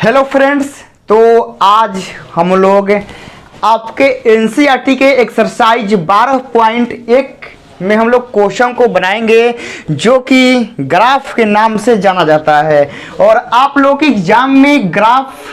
Hello friends, तो आज हम लोग आपके एनसीईआरटी के एक्सरसाइज 12.1 में हम लोग क्वेश्चन को बनाएंगे जो कि ग्राफ के नाम से जाना जाता है। और आप लोग के एग्जाम में ग्राफ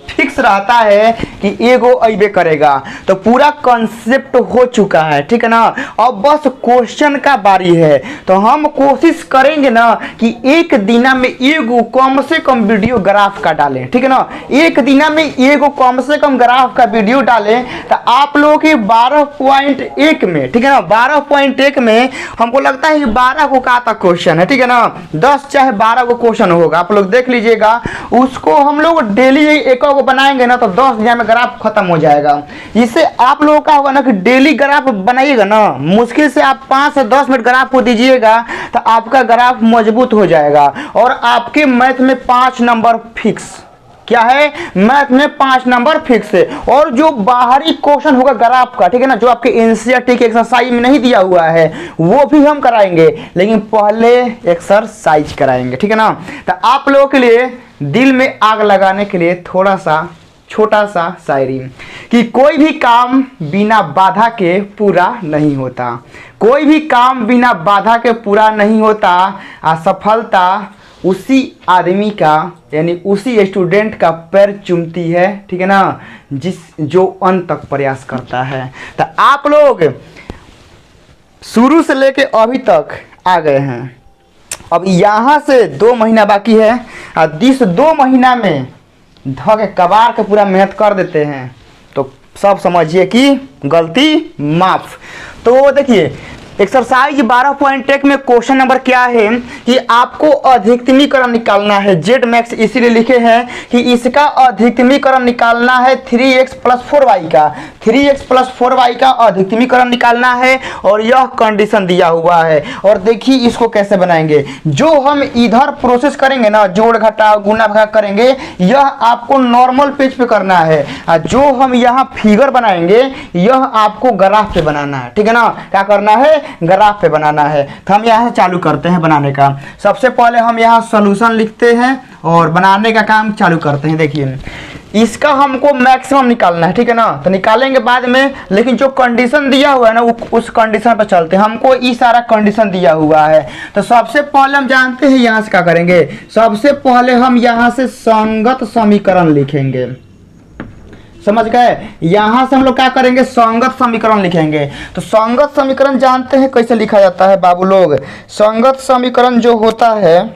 फिक्स रहता है कि एगो अइबे करेगा, तो पूरा कॉन्सेप्ट हो चुका है, ठीक है ना। अब बस क्वेश्चन का बारी है, तो हम कोशिश करेंगे ना कि एक दिना में एगो कम से कम वीडियो ग्राफ का डालें, ठीक है ना। एक दिना में एगो कम से कम ग्राफ का वीडियो डालें, तो आप लोगों के 12.1 में, ठीक है ना, 12.1 में हमको लगता है 12 को का तक क्वेश्चन है, ठीक है ना। 10 चाहे 12 को क्वेश्चन होगा, आप लोग देख लीजिएगा। उसको हम लोग डेली एक बनाएंगे ना तो 10 दिन में ग्राफ खत्म हो जाएगा। इससे आप लोगों का होगा ना कि डेली ग्राफ बनाइएगा ना, मुश्किल से आप 5 से 10 मिनट ग्राफ को दीजिएगा तो आपका ग्राफ मजबूत हो जाएगा। और आपके मैथ में 5 नंबर फिक्स, क्या है, मैथ में 5 नंबर फिक्स है। और जो बाहरी क्वेश्चन होगा ग्राफ का, ठीक है ना, जो आपके एनसीईआरटी के एक्सरसाइज में नहीं दिया हुआ है वो भी हम कराएंगे, लेकिन पहले एक्सरसाइज कराएंगे, ठीक है ना। तो आप लोगों के लिए दिल में आग लगाने के लिए थोड़ा सा छोटा सा शायरी कि कोई भी काम बिना बाधा के पूरा नहीं होता, कोई भी काम बिना बाधा के पूरा नहीं होता। असफलता उसी आदमी का यानी उसी स्टूडेंट का पैर चूमती है, ठीक है ना, जो अंत तक प्रयास करता है। तो आप लोग शुरू से लेके अभी तक आ गए हैं, अब यहाँ से 2 महीना बाकी है और इस 2 महीना में ध के कबार के पूरा मेहनत कर देते हैं तो सब समझिए कि गलती माफ। तो देखिए एक्सरसाइज 12.1 में क्वेश्चन नंबर क्या है कि आपको अधिकतमीकरण निकालना है। जेड मैक्स इसीलिए लिखे हैं कि इसका अधिकतमीकरण निकालना है 3x + 4y का, 3x + 4y का अधिकतमीकरण निकालना है। और यह कंडीशन दिया हुआ है। और देखिए इसको कैसे बनाएंगे, जो हम इधर प्रोसेस करेंगे ना, जोड़ घटाव गुना भाग करेंगे, यह आपको नॉर्मल पेज पे करना है। और जो हम यहाँ फिगर बनाएंगे यह आपको ग्राफ पे बनाना है, ठीक है ना। क्या करना है, ग्राफ पे बनाना है। तो हम यहाँ से चालू करते हैं बनाने का। सबसे पहले हम यहाँ सॉल्यूशन लिखते हैं और बनाने का काम चालू करते हैं। देखिए इसका हमको मैक्सिमम निकालना है, ठीक है ना। तो निकालेंगे बाद में, लेकिन जो कंडीशन दिया हुआ है ना उस कंडीशन पर चलते हैं। हमको ये सारा कंडीशन दिया हुआ है। तो सबसे पहले हम जानते हैं यहाँ से क्या करेंगे, सबसे पहले हम यहाँ से संगत समीकरण लिखेंगे, समझ गए। यहां से हम लोग क्या करेंगे, संगत समीकरण लिखेंगे। तो संगत समीकरण जानते हैं कैसे लिखा जाता है बाबू लोग। संगत समीकरण जो होता है,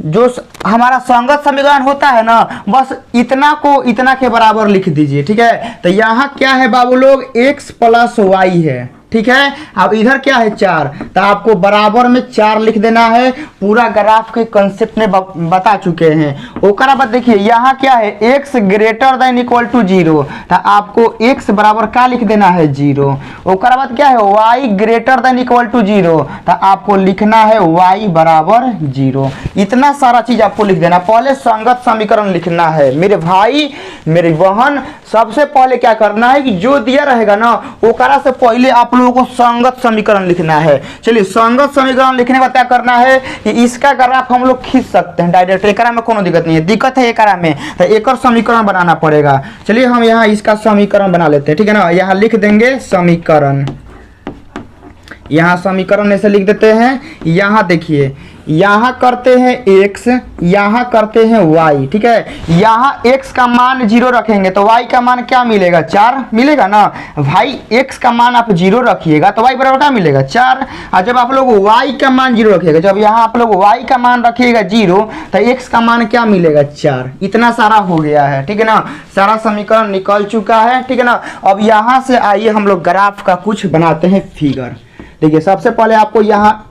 जो हमारा संगत समीकरण होता है ना, बस इतना को इतना के बराबर लिख दीजिए, ठीक है। तो यहाँ क्या है बाबू लोग, x + y है, ठीक है। अब इधर क्या है 4, तो आपको बराबर में 4 लिख देना है। पूरा ग्राफ के कंसेप्ट में बता चुके हैं। ओकरा बाद देखिए यहाँ क्या है, x > 0, तो आपको x बराबर क्या लिख देना है 0। ओकरा बाद क्या है, y > 0, तो आपको लिखना है y बराबर 0। इतना सारा चीज आपको लिख देना। पहले संगत समीकरण लिखना है मेरे भाई मेरी बहन। सबसे पहले क्या करना है कि जो दिया रहेगा ना ओकरा से पहले आप लोगों को संगत समीकरण लिखना है। चलिए संगत समीकरण लिखने का क्या करना है कि इसका ग्राफ हम लोग खींच सकते हैं डायरेक्ट, एकरा में कोनो दिक्कत नहीं है। दिक्कत है एकरा में, तो एक और समीकरण बनाना पड़ेगा। चलिए हम यहाँ इसका समीकरण बना लेते हैं, ठीक है ना। यहाँ लिख देंगे समीकरण, यहाँ समीकरण ऐसे लिख देते हैं। यहाँ देखिए यहाँ करते हैं x, यहाँ करते हैं y, ठीक है। यहाँ x का मान 0 रखेंगे तो y का मान क्या मिलेगा, 4 मिलेगा ना भाई। x का मान आप 0 रखिएगा तो y बराबर क्या मिलेगा, 4। और जब आप लोग y का मान 0 रखिएगा, जब यहाँ आप लोग y का मान रखिएगा 0 तो x का मान क्या मिलेगा, 4। इतना सारा हो गया है, ठीक है ना। सारा समीकरण निकल चुका है, ठीक है ना। अब यहाँ से आइए हम लोग ग्राफ का कुछ बनाते हैं फिगर। देखिए सबसे पहले आपको यहाँ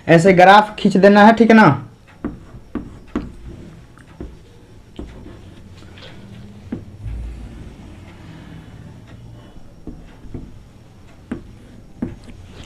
ऐसे ग्राफ खींच देना है, ठीक है ना।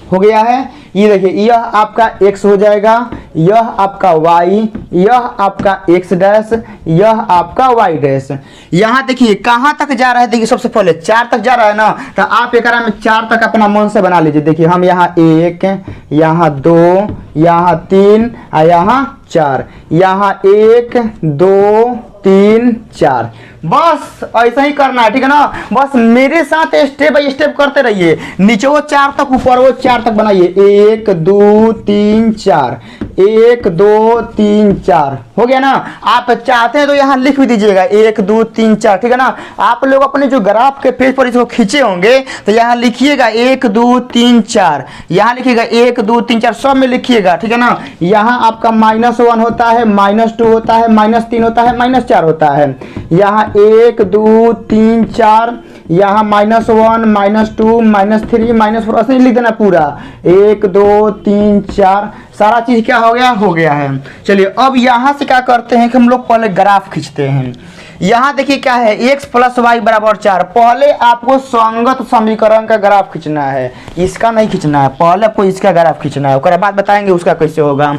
हो गया है। ये देखिए यह आपका x हो जाएगा, यह आपका y, यह आपका x डैश, यह आपका y डैश। यहाँ देखिए कहाँ तक जा रहा है, देखिए सबसे पहले 4 तक जा रहा है ना, तो आप एक में 4 तक अपना मन से बना लीजिए। देखिए हम यहाँ 1, यहाँ 2, यहाँ 3 और यहाँ 4, यहाँ 1 2 3 4, बस ऐसा ही करना है, ठीक है ना। बस मेरे साथ स्टेप बाय स्टेप करते रहिए, नीचे वो 4 तक, ऊपर वो 4 तक बनाइए। 1 2 3 4, 1 2 3 4 हो गया ना। आप चाहते हैं तो यहाँ लिख भी दीजिएगा 1 2 3 4, ठीक है ना। आप लोग अपने जो ग्राफ के पेज पर इसको खींचे होंगे तो यहाँ लिखिएगा 1 2 3 4, यहाँ लिखिएगा 1 2 3 4, सब में लिखिएगा, ठीक है ना। यहाँ आपका -1 होता है, -2 होता है, -3 होता है, -4 होता है। यहाँ 1 2 3 4, यहाँ -1 -2 -3 -4 ऐसे लिख देना पूरा। 1 2 3 4 सारा चीज क्या हो गया है। चलिए अब यहाँ से क्या करते हैं कि हम लोग पहले ग्राफ खींचते हैं। यहाँ देखिए क्या है, x + y = 4। पहले आपको संगत समीकरण का ग्राफ खींचना है, इसका नहीं खींचना है, पहले आपको इसका ग्राफ खींचना है, उसके बाद बताएंगे उसका कैसे होगा।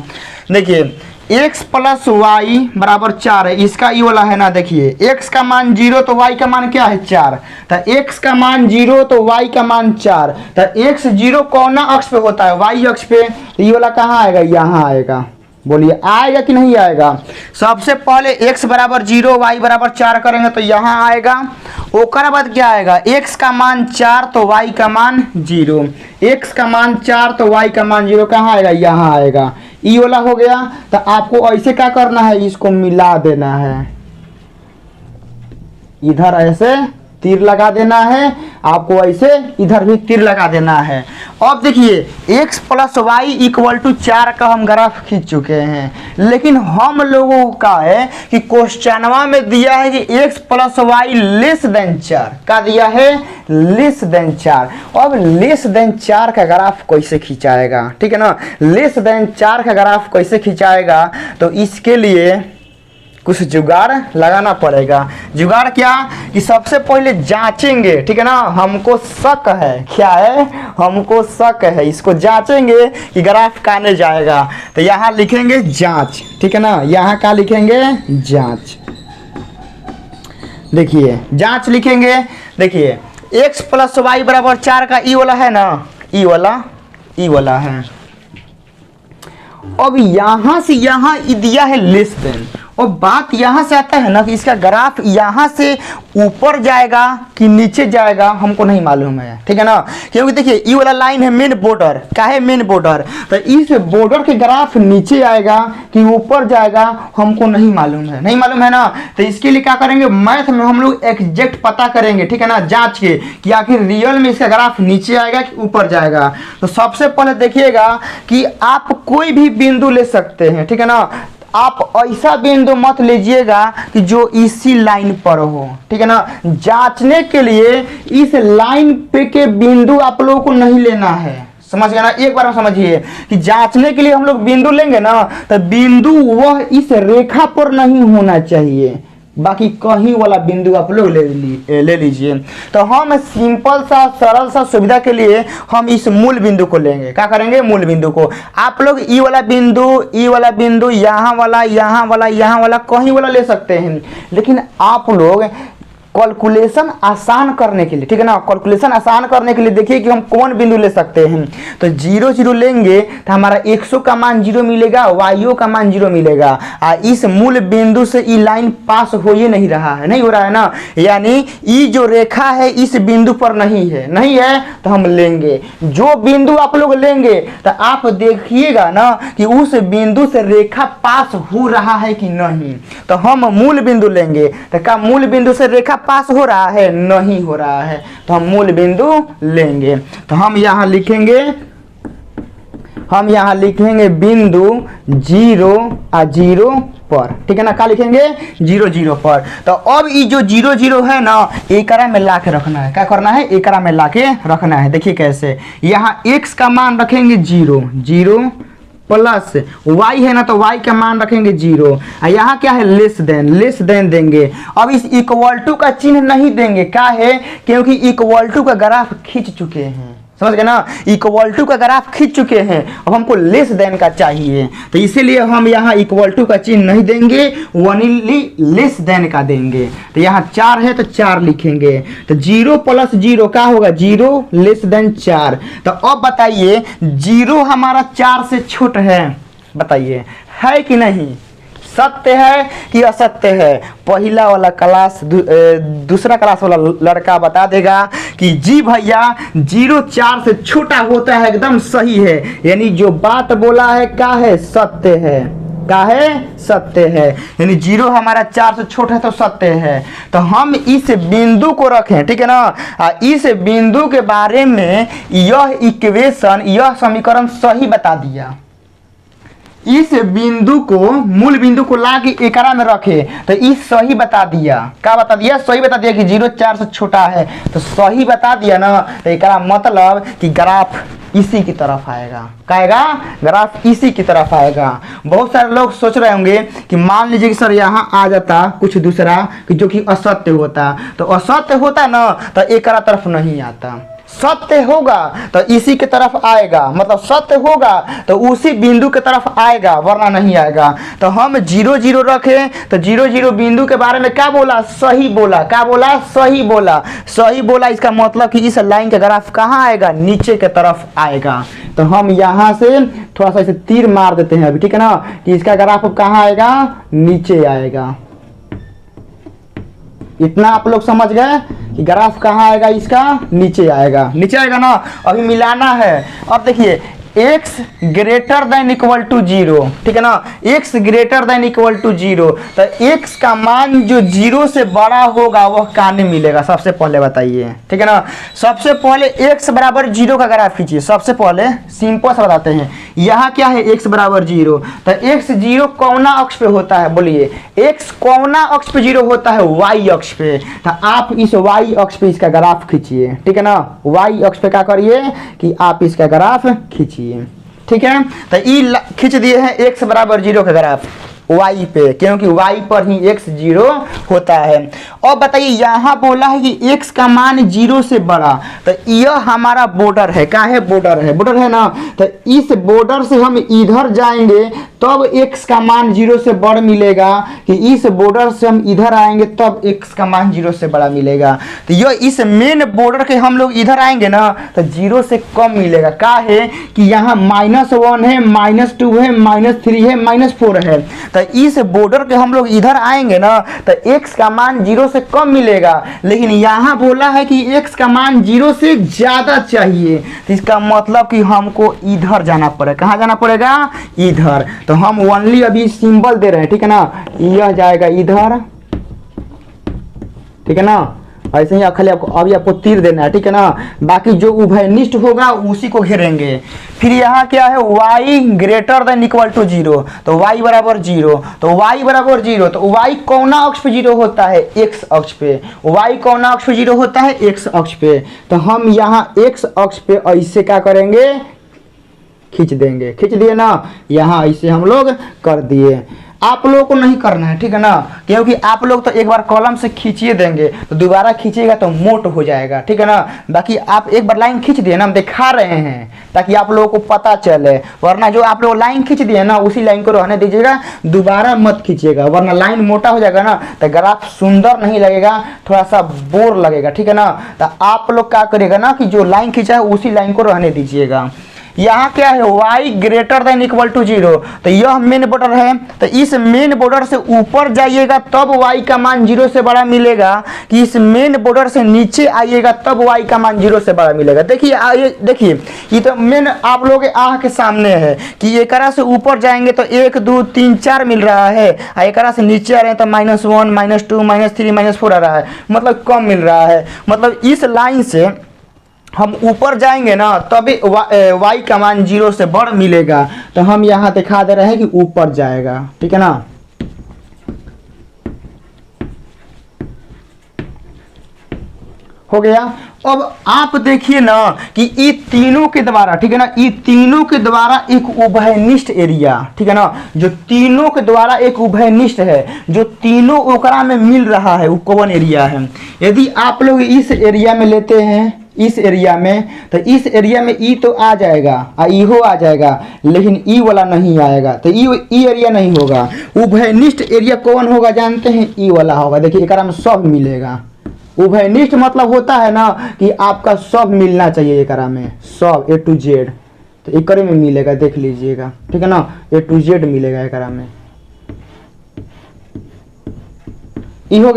देखिए x + y = 4 है, इसका ये वाला है ना। देखिए x का मान 0 तो y का मान क्या है 4, तो x का मान 0 तो y का मान 4, तो x 0 कौन अक्ष पे होता है, y अक्ष पे, तो ये वाला कहाँ आएगा, यहाँ आएगा। बोलिए आएगा कि नहीं आएगा। सबसे पहले x = 0 y = 4 करेंगे तो यहाँ आएगा। ओकर बाद क्या आएगा, x का मान 4 तो y का मान 0, x का मान 4 तो y का मान 0, कहाँ आएगा, यहाँ आएगा। ई वाला हो गया। तो आपको ऐसे क्या करना है, इसको मिला देना है, इधर ऐसे तीर लगा देना है, आपको ऐसे इधर भी तीर लगा देना है। अब देखिए x + y = 4 का हम ग्राफ खींच चुके हैं, लेकिन हम लोगों का है कि क्वेश्चनवा में दिया है कि x + y <4 का दिया है, <4। अब <4 का ग्राफ कैसे खिंचाएगा, ठीक है ना। <4 का ग्राफ कैसे खिंचाएगा, तो इसके लिए कुछ जुगाड़ लगाना पड़ेगा। जुगाड़ क्या कि सबसे पहले जांचेंगे, ठीक है ना। हमको शक है, क्या है, हमको शक है, इसको जांचेंगे कि ग्राफ कहाँ जाएगा। तो यहाँ लिखेंगे जांच, ठीक है ना। यहाँ क्या लिखेंगे, जांच। देखिए जांच लिखेंगे। देखिए x + y = 4 का ई वाला है ना, ई वाला है। अब यहाँ से यहाँ दिया है <। और बात यहाँ से आता है ना कि इसका ग्राफ यहाँ से ऊपर जाएगा कि नीचे जाएगा, हमको नहीं मालूम है, ठीक है ना। क्योंकि देखिए ये वाला लाइन है मेन बॉर्डर, क्या है, मेन बॉर्डर। तो इस बॉर्डर के ग्राफ नीचे आएगा कि ऊपर जाएगा, हमको नहीं मालूम है ना। तो इसके लिए क्या करेंगे, मैथ में हम लोग एग्जैक्ट पता करेंगे, ठीक है ना, जांच के कि आखिर रियल में इसका ग्राफ नीचे आएगा कि ऊपर जाएगा। तो सबसे पहले देखिएगा कि आप कोई भी बिंदु ले सकते हैं, ठीक है ना। आप ऐसा बिंदु मत लीजिएगा कि जो इसी लाइन पर हो, ठीक है ना। जांचने के लिए इस लाइन पे के बिंदु आप लोगों को नहीं लेना है, समझ गया ना। एक बार समझिए कि जांचने के लिए हम लोग बिंदु लेंगे ना, तो बिंदु वह इस रेखा पर नहीं होना चाहिए, बाकी कहीं वाला बिंदु आप लोग ले लीजिए। तो हम सिंपल सा सरल सा सुविधा के लिए हम इस मूल बिंदु को लेंगे। क्या करेंगे, मूल बिंदु को। आप लोग ई वाला बिंदु, यहाँ वाला कहीं वाला ले सकते हैं, लेकिन आप लोग कैलकुलेशन आसान करने के लिए, ठीक है ना, कैलकुलेशन आसान करने के लिए देखिए कि हम कौन बिंदु ले सकते हैं। तो 0 0 लेंगे तो हमारा x का मान 0 मिलेगा, y का मान 0 मिलेगा। इस मूल बिंदु से ये लाइन पास हो ही नहीं रहा है, नहीं हो रहा है ना, यानी ये जो रेखा है इस बिंदु पर नहीं है तो हम लेंगे। जो बिंदु आप लोग लेंगे तो आप देखिएगा ना कि उस बिंदु से रेखा पास हो रहा है कि नहीं। तो हम मूल बिंदु लेंगे, तो क्या मूल बिंदु से रेखा पास हो रहा है, नहीं हो रहा है, तो हम मूल बिंदु लेंगे। तो हम यहाँ लिखेंगे बिंदु 0 और 0 पर, ठीक है ना। क्या लिखेंगे, 0 0 पर। तो अब ये जो 0 0 है ना, एकरा में ला के रखना है। क्या करना है, एकरा में ला के रखना है। देखिए कैसे, यहाँ x का मान रखेंगे 0 0 प्लस y है ना, तो y का मान रखेंगे 0। यहाँ क्या है, लेस देन देंगे। अब इस इक्वल टू का चिन्ह नहीं देंगे, क्या है, क्योंकि इक्वल टू का ग्राफ खींच चुके हैं, समझ गए ना। इक्वल टू का ग्राफ खींच चुके हैं, अब हमको लेस देन का चाहिए, तो इसीलिए हम यहाँ इक्वल टू का चिन्ह नहीं देंगे, ओनली लेस देन का देंगे। तो यहाँ 4 है तो 4 लिखेंगे, तो 0 + 0 क्या होगा, 0 लेस देन 4। तो अब बताइए 0 हमारा 4 से छोटा है, बताइए है कि नहीं, सत्य है कि असत्य है। पहला वाला क्लास दूसरा क्लास वाला लड़का बता देगा कि जी भैया 0 4 से छोटा होता है, एकदम सही है, यानी जो बात बोला है क्या है, सत्य है, क्या है, सत्य है, यानी 0 हमारा 4 से छोटा है तो सत्य है। तो हम इस बिंदु को रखें, ठीक है ना, इस बिंदु के बारे में यह इक्वेशन, यह समीकरण सही बता दिया। इस बिंदु को, मूल बिंदु को ला के एकरा में रखे तो इस सही बता दिया, क्या बता दिया, सही बता दिया कि 0 4 से छोटा है, तो सही बता दिया ना। तो एकरा मतलब कि ग्राफ इसी की तरफ आएगा, क्या आएगा, ग्राफ इसी की तरफ आएगा। बहुत सारे लोग सोच रहे होंगे कि मान लीजिए कि सर यहाँ आ जाता कुछ दूसरा कि जो कि असत्य होता, तो असत्य होता ना तो एकरा तरफ नहीं आता, सत्य होगा तो इसी के तरफ आएगा, मतलब सत्य होगा तो उसी बिंदु के तरफ आएगा, वरना नहीं आएगा। तो हम 0 0 रखें तो 0 0 बिंदु के बारे में क्या बोला, सही बोला, क्या बोला, सही बोला, सही बोला। इसका मतलब कि इस लाइन का ग्राफ कहाँ आएगा, नीचे के तरफ आएगा। तो हम यहाँ से थोड़ा सा इसे तीर मार देते हैं अभी, ठीक है ना, कि इसका ग्राफ कहाँ आएगा, नीचे आएगा। इतना आप लोग समझ गए कि ग्राफ कहाँ आएगा, इसका नीचे आएगा, नीचे आएगा ना। अभी मिलाना है, अब देखिए x greater than equal to 0, ठीक है ना, x greater than equal to 0, तो x का मान जो 0 से बड़ा होगा वह कहाँ मिलेगा, सबसे पहले बताइए, ठीक है ना। सबसे पहले x बराबर 0 का ग्राफ खींचिए, सबसे पहले सिंपल से बताते हैं। यहाँ क्या है, x बराबर 0, तो x 0 कौना अक्ष पे होता है, बोलिए x कौना अक्ष पे 0 होता है, y अक्ष पे। तो आप इस y अक्ष पे इसका ग्राफ खींचिए, ठीक है ना, y अक्ष पे क्या करिए कि आप इसका ग्राफ खींचिए, ठीक है। तो ई खींच दिए हैं x बराबर 0 का ग्राफ y पे, क्योंकि y पर ही x 0 होता है। और बताइए यहाँ बोला है कि x का मान 0 से बड़ा, तो यह हमारा बॉर्डर है, क्या है, बॉर्डर है, बॉर्डर है ना। तो इस बॉर्डर से हम इधर जाएंगे तब x का मान 0 से बड़ा मिलेगा, कि इस बॉर्डर से हम इधर आएंगे तब x का मान 0 से बड़ा मिलेगा। तो यह इस मेन बॉर्डर के हम लोग इधर आएंगे ना तो 0 से कम मिलेगा, क्या है कि यहाँ -1 है, -2 है, -3 है, -4 है। तो इस बॉर्डर के हम लोग इधर आएंगे ना तो x का मान 0 से कम मिलेगा, लेकिन यहाँ बोला है कि x का मान 0 से ज़्यादा चाहिए, तो इसका मतलब कि हमको इधर जाना पड़ेगा, कहाँ जाना पड़ेगा, इधर। तो हम ओनली अभी सिंबल दे रहे हैं, ठीक है ना, यह जाएगा इधर, ठीक है ना, ऐसे ही खाली आपको अभी आपको तीर देना है, ठीक है ना, बाकी जो उभयनिष्ठ होगा उसी को घेरेंगे। फिर यहाँ क्या है, y greater than equal to 0, तो y बराबर 0, तो y बराबर 0, तो y कौना अक्ष पे 0 होता है, x अक्ष पे, y कौना अक्ष पे 0 होता है, x अक्ष पे। तो हम यहाँ x अक्ष पे ऐसे क्या करेंगे, खींच देंगे, खींच दिए ना, यहाँ ऐसे हम लोग कर दिए। आप लोगों को नहीं करना है, ठीक है ना, क्योंकि आप लोग तो एक बार कॉलम से खींचिए देंगे तो दोबारा खींचिएगा तो मोट हो जाएगा, ठीक है ना। बाकी आप एक बार लाइन खींच दिए ना, हम दिखा रहे हैं ताकि आप लोगों को पता चले, वरना जो आप लोग लाइन खींच दिए ना उसी लाइन को रहने दीजिएगा, दोबारा मत खींचिएगा, वरना लाइन मोटा हो जाएगा ना तो ग्राफ सुंदर नहीं लगेगा, थोड़ा सा बोर लगेगा, ठीक है ना। तो आप लोग क्या करिएगा ना कि जो लाइन खींचा है उसी लाइन को रहने दीजिएगा। यहाँ क्या है, y greater than equal to 0, तो यह मेन बॉर्डर है, तो इस मेन बॉर्डर से ऊपर जाइएगा तब y का मान 0 से बड़ा मिलेगा, कि इस मेन बॉर्डर से नीचे आइएगा तब y का मान 0 से बड़ा मिलेगा। देखिए देखिए ये तो मेन आप लोग के आँख के सामने है कि एकरा से ऊपर जाएंगे तो 1 2 3 4 मिल रहा है, एकरा से नीचे आ रहे हैं तो -1 -2 -3 -4 आ रहा है, मतलब कम मिल रहा है। मतलब इस लाइन से हम ऊपर जाएंगे ना तभी y का मान 0 से बड़ा मिलेगा, तो हम यहाँ दिखा दे रहे हैं कि ऊपर जाएगा, ठीक है ना। हो गया। अब आप देखिए ना कि ये तीनों के द्वारा, ठीक है ना, ये तीनों के द्वारा एक उभयनिष्ठ एरिया, ठीक है ना, जो तीनों के द्वारा एक उभयनिष्ठ है, जो तीनों ओकरा में मिल रहा है वो कौन एरिया है। यदि आप लोग इस एरिया में लेते हैं, इस एरिया में, तो इस एरिया में ई तो आ जाएगा और ईहो आ जाएगा, लेकिन ई वाला नहीं आएगा, तो ई एरिया नहीं होगा। उभयनिष्ठ एरिया कौन होगा जानते हैं? ई वाला होगा। देखिए एकरा में सब मिलेगा। उभयनिष्ठ मतलब होता है ना कि आपका सब मिलना चाहिए एकरा में, सब ए टू जेड, तो एकरे में मिलेगा, देख लीजिएगा, ठीक है ना, ए टू जेड मिलेगा एकरा में। ई हो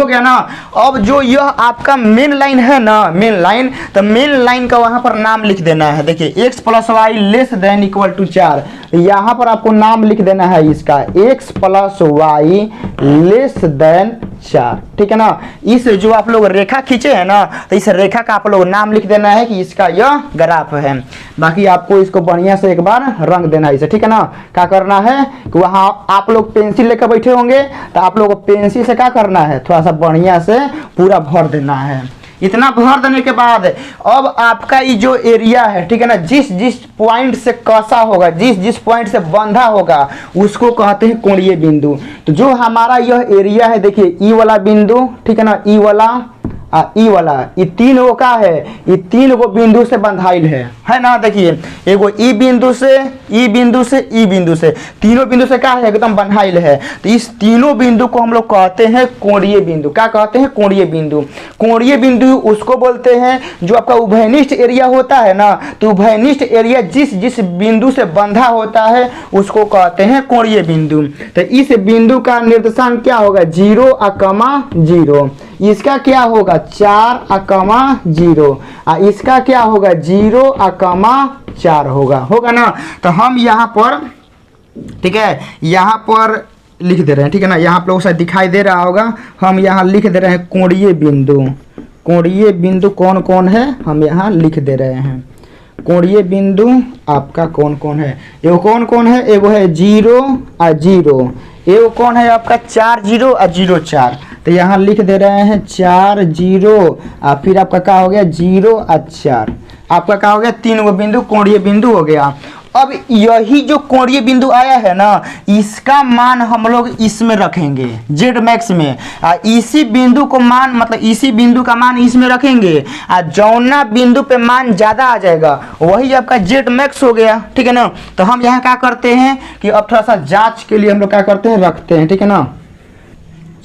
गया ना। अब जो यह आपका मेन लाइन है ना, मेन लाइन, तो मेन लाइन का वहां पर नाम लिख देना है। देखिए x + y less than equal to 4, यहाँ पर आपको नाम लिख देना है इसका x + y लेस देन 4, ठीक है ना। इस जो आप लोग रेखा खींचे हैं ना, तो इस रेखा का आप लोग नाम लिख देना है कि इसका यह ग्राफ है। बाकी आपको इसको बढ़िया से एक बार रंग देना है इसे, ठीक है ना। क्या करना है कि वहाँ आप लोग पेंसिल लेकर बैठे होंगे, तो आप लोग पेंसिल से क्या करना है, थोड़ा सा बढ़िया से पूरा भर देना है। इतना भर देने के बाद अब आपका ये जो एरिया है, ठीक है ना, जिस जिस पॉइंट से कसा होगा, जिस जिस पॉइंट से बंधा होगा, उसको कहते हैं कोणीय बिंदु। तो जो हमारा यह एरिया है, देखिए ई वाला बिंदु, ठीक है ना, ई वाला ई वाला, ये तीन गो का है, ये तीन गो बिंदु से बंधाइल है ना। देखिए एगो ई बिंदु से, ई बिंदु से, ई बिंदु से, तीनों बिंदु से क्या है, एकदम बंधाइल है। तो इस तीनों बिंदु को हम लोग कहते हैं कोणीय बिंदु। क्या कहते हैं? कोणीय बिंदु। कोणीय बिंदु उसको बोलते हैं जो आपका उभयनिष्ठ एरिया होता है ना, तो उभयनिष्ठ एरिया जिस जिस बिंदु से बंधा होता है उसको कहते हैं कोणीय बिंदु। तो इस बिंदु का निर्देशांक क्या होगा? 0, 0। इसका क्या होगा? 4, 0। इसका क्या होगा? 0, 4 होगा ना। तो हम यहाँ पर, ठीक है, यहाँ पर लिख दे रहे हैं, ठीक है ना, यहाँ आप लोगों को दिखाई दे रहा होगा, हम यहाँ लिख दे रहे हैं कोणीय बिंदु। कोणीय बिंदु कौन कौन है हम यहाँ लिख दे रहे हैं। कोणीय बिंदु आपका कौन कौन है? एगो कौन कौन है? एगो है 0 और 0। एगो कौन है आपका 4, 0 और 0, 4। तो यहाँ लिख दे रहे हैं 4, 0 और फिर आपका क्या हो गया? 0 और 4। आपका क्या हो गया? तीन गो बिंदु कोणीय बिंदु हो गया। अब यही जो कोणीय बिंदु आया है ना, इसका मान हम लोग इसमें रखेंगे जेड मैक्स में, इसी बिंदु को मान, मतलब इसी बिंदु का मान इसमें रखेंगे, और जौना बिंदु पे मान ज्यादा आ जाएगा वही आपका जेड मैक्स हो गया, ठीक है ना। तो हम यहाँ क्या करते हैं कि अब थोड़ा सा जांच के लिए हम लोग क्या करते हैं, रखते हैं, ठीक है ना।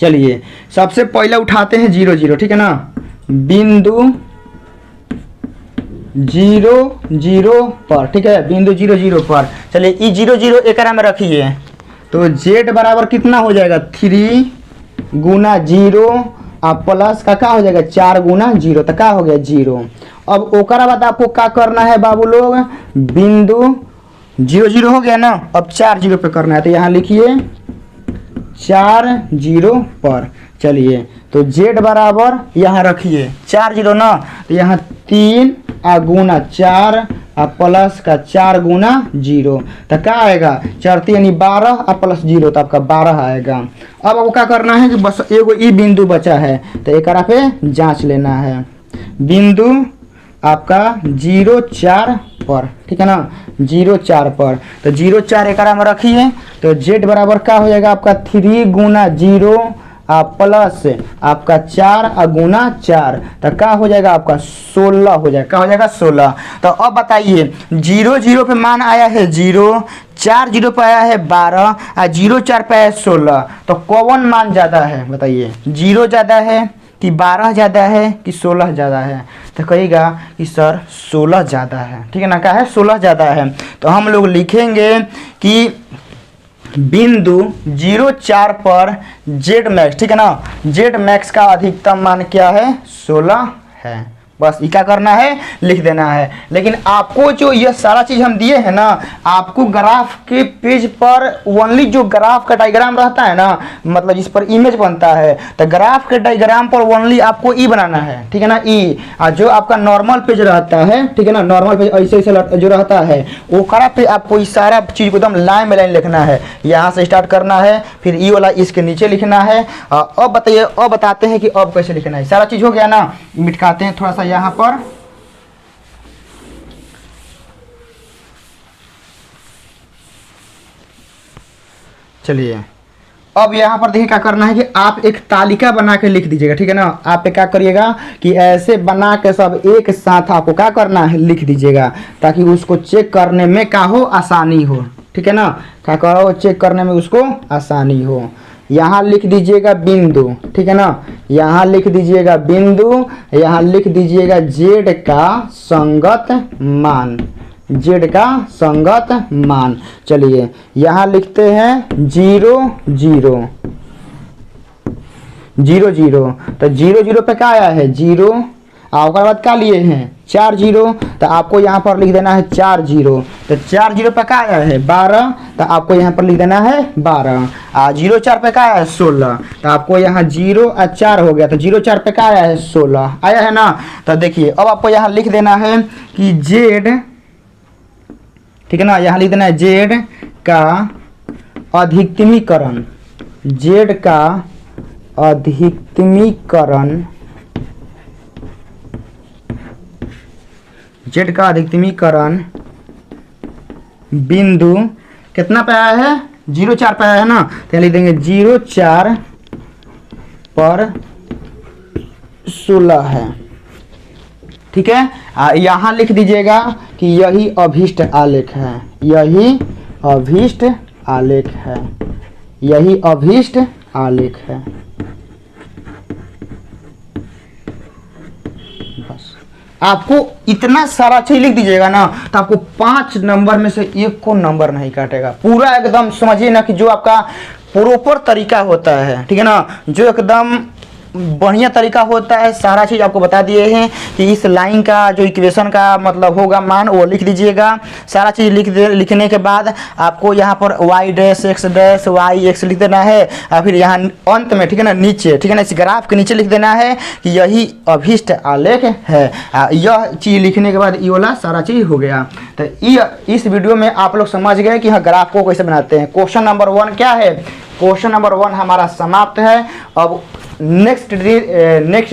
चलिए सबसे पहले उठाते हैं 0, 0, ठीक है ना, बिंदु 0, 0 पर, ठीक है, बिंदु 0, 0 पर। चलिए ई 0, 0 एकरा में रखिए, तो z बराबर कितना हो जाएगा? 3 गुना 0 और प्लस का क्या हो जाएगा? 4 गुना 0, तो क्या हो गया? 0। अब ओकरा बाद आपको क्या करना है बाबू लोग? बिंदु 0, 0 हो गया ना, अब 4, 0 पे करना है, तो यहाँ लिखिए 4, 0 पर। चलिए तो z बराबर यहाँ रखिए 4, 0 ना, तो यहाँ 3 गुना 4 और प्लस का 4 गुना 0, तो क्या आएगा? 4 यानी 12 और प्लस 0, तो आपका 12 आएगा। अब आपको क्या करना है कि बस एगो ई बिंदु बचा है, तो एक पे जांच लेना है। बिंदु आपका 0, 4 पर, ठीक है ना, 0, 4 पर, तो 0, 4 एकरा में रखिए, तो z बराबर क्या हो जाएगा आपका? 3 गुना 0 प्लस आपका 4 गुना 4, तो क्या हो जाएगा आपका? 16 हो जाएगा। क्या हो जाएगा? 16। तो अब बताइए 0, 0 पे मान आया है 0, 4, 0 पे आया है 12 और 0, 4 पे आया है 16, तो कौन मान ज़्यादा है बताइए? 0 ज़्यादा है कि 12 ज़्यादा है कि 16 ज़्यादा है? तो कहिएगा कि सर 16 ज़्यादा है, ठीक है ना। क्या है? 16 ज़्यादा है। तो हम लोग लिखेंगे कि बिंदु 0, 4 पर जेड मैक्स, ठीक है ना, जेड मैक्स का अधिकतम मान क्या है? 16 है। बस ये क्या करना है? लिख देना है। लेकिन आपको जो यह सारा चीज हम दिए हैं ना, आपको ग्राफ के पेज पर ओनली जो ग्राफ का डायग्राम रहता है ना, मतलब जिस पर इमेज बनता है, तो ग्राफ के डायग्राम पर ओनली आपको ई बनाना है, ठीक है ना, ई। और जो आपका नॉर्मल पेज रहता है, ठीक है ना, नॉर्मल पेज ऐसे ऐसे जो रहता है, वो करा पे आपको इस सारा चीज को एकदम लाइन में लाइन लिखना है। यहाँ से स्टार्ट करना है, फिर ई वाला इसके नीचे लिखना है। अब बताइए, अब बताते हैं कि अब कैसे लिखना है। सारा चीज हो गया ना, मिटकाते हैं थोड़ा सा यहाँ पर। चलिए अब यहाँ पर देखिए क्या करना है कि आप एक तालिका बना के लिख दीजिएगा, ठीक है ना। आप क्या करिएगा कि ऐसे बना के सब एक साथ आपको क्या करना है, लिख दीजिएगा, ताकि उसको चेक करने में क्या हो, आसानी हो, ठीक है ना। क्या करो, चेक करने में उसको आसानी हो। यहाँ लिख दीजिएगा बिंदु, ठीक है ना। यहाँ लिख दीजिएगा बिंदु, यहाँ लिख दीजिएगा जेड का संगत मान, जेड का संगत मान। चलिए यहाँ लिखते हैं 0 0 0 0, तो 0 0 पे क्या आया है 0, और उसके बाद क्या लिए हैं 4 0, तो आपको यहाँ पर लिख देना है 4 0, तो 4 0 पे क्या आया है 12, तो आपको यहाँ पर लिख देना है 12। 0 4 पे क्या आया है 16, तो आपको यहाँ 0 और 4 हो गया, तो 0 4 पे क्या आया है 16 आया है ना। तो देखिए अब आपको यहाँ लिख देना है कि जेड, ठीक है ना, यहाँ लिख देना है जेड का अधिकतमीकरण, जेड का अधिकतमीकरण, जेड का अधिकतमीकरण बिंदु कितना पे आया है 0 4 पे आया है ना, तो लिख देंगे 0 4 पर 16 है, ठीक है। यहाँ लिख दीजिएगा कि यही अभीष्ट आलेख है, यही अभीष्ट आलेख है, यही अभीष्ट आलेख है। बस आपको इतना सारा चीज लिख दीजिएगा ना, तो आपको 5 नंबर में से एक को नंबर नहीं काटेगा। पूरा एकदम समझिए ना कि जो आपका प्रॉपर तरीका होता है, ठीक है ना, जो एकदम बढ़िया तरीका होता है, सारा चीज़ आपको बता दिए हैं कि इस लाइन का जो इक्वेशन का मतलब होगा मान वो लिख दीजिएगा। सारा चीज़ लिखने के बाद आपको यहाँ पर y dash x dash y x लिख देना है, और फिर यहाँ अंत में, ठीक है ना, नीचे, ठीक है ना, इस ग्राफ के नीचे लिख देना है कि यही अभीष्ट आलेख है। यह चीज़ लिखने के बाद ये वाला सारा चीज़ हो गया। तो इस वीडियो में आप लोग समझ गए कि हाँ ग्राफ को कैसे बनाते हैं। क्वेश्चन नंबर 1 क्या है, क्वेश्चन नंबर 1 हमारा समाप्त है। अब नेक्स्ट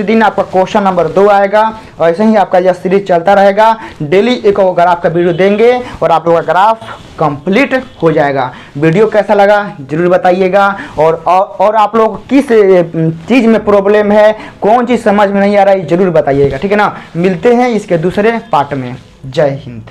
दिन आपका क्वेश्चन नंबर 2 आएगा, और ऐसे ही आपका यह सीरीज चलता रहेगा। डेली एक और ग्राफ का वीडियो देंगे और आप लोगों का ग्राफ कंप्लीट हो जाएगा। वीडियो कैसा लगा जरूर बताइएगा, और आप लोग किस चीज़ में प्रॉब्लम है, कौन चीज़ समझ में नहीं आ रहा है जरूर बताइएगा, ठीक है ना। मिलते हैं इसके दूसरे पार्ट में। जय हिंद।